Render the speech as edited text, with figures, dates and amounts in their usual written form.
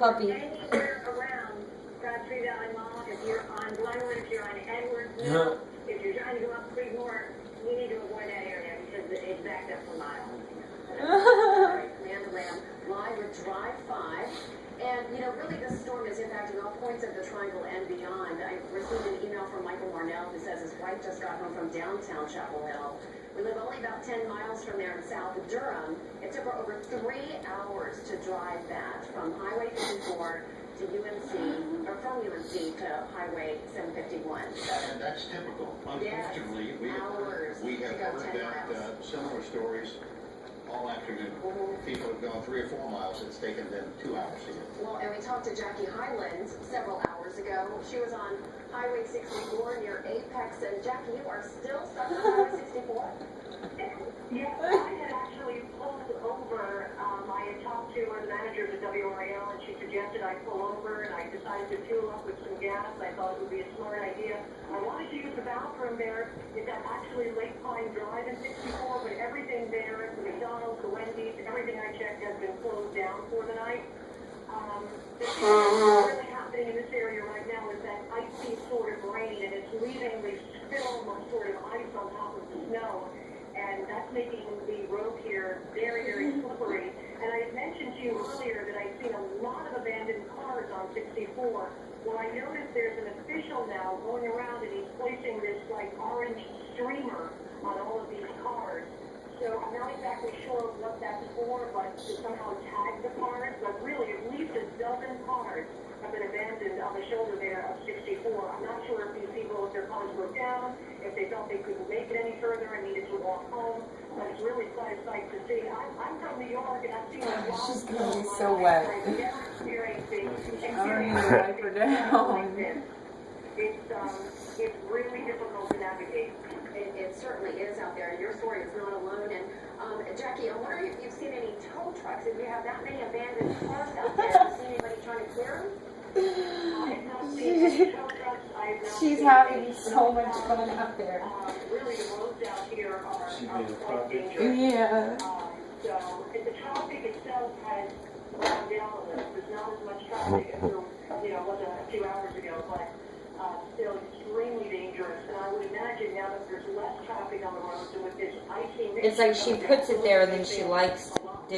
puppy. Anywhere around Crabtree Valley Mall, if you're on Glenwood, if you're on Edwardsville, if you're trying to go up Creedmoor, you need to avoid that area because it's backed up for miles. Amanda Lamb, live with Drive 5. And, you know, really this storm is impacting all points of the Triangle and beyond. I received an email from Michael Marnell who says his wife just got home from downtown Chapel Hill. We live only about 10 miles from there in south of Durham. It took her over 3 hours to drive that from Highway 54 to UNC, or from UNC to Highway 751. And that's typical. Unfortunately, we have heard that similar stories all afternoon. People have gone 3 or 4 miles. It's taken them 2 hours to get. Well, and we talked to Jackie Highland several hours ago. She was on Highway 64 near Apex. And Jackie, you are still stuck on Highway 64? Yes, I had actually pulled over. I had talked to one of the managers at WRAL, and she suggested I pull over, and I decided to fuel up with some gas. I thought it would be a smart idea. I wanted to use the bathroom there. It's actually Lake Pine Drive in 64, but everything there, the McDonald's, the Wendy's, everything I checked has been closed down for the night. The thing that's really happening in this area right now is that icy sort of rain, and it's leaving this film of sort of ice on top of the snow. And that's making the road here very, very slippery. And I had mentioned to you earlier that I've seen a lot of abandoned cars on 64. Well, I noticed there's an official now going around and he's placing this like orange streamer on all of these cars. So I'm not exactly sure what that's for, but to somehow tag the cars. But really, at least a dozen cars have been abandoned on the shoulder there of 64. I'm not sure if these people, if their cars broke down, if they felt they couldn't make it any further and needed to walk home. But it's really quite a sight to see. I'm from New York, and I've seen a lot She's of gonna be so wet. I've never experienced I don't need to wipe her down. It's really difficult to navigate. It certainly is out there. Your story is not alone. And Jackie, I'm wondering if you've seen any tow trucks. If you have that many abandoned cars out there, have you seen anybody trying to clear them? I have not seen any tow trucks. I have not She's seen having any so much fun out there. Really, the roads out here are quite dangerous. Yeah. So the traffic itself has gone down a little. There's not as much traffic as there was a few hours ago, but still extremely dangerous. And I would imagine now that there's less traffic on the roads and with this icy mix, It's like she puts it there and then she likes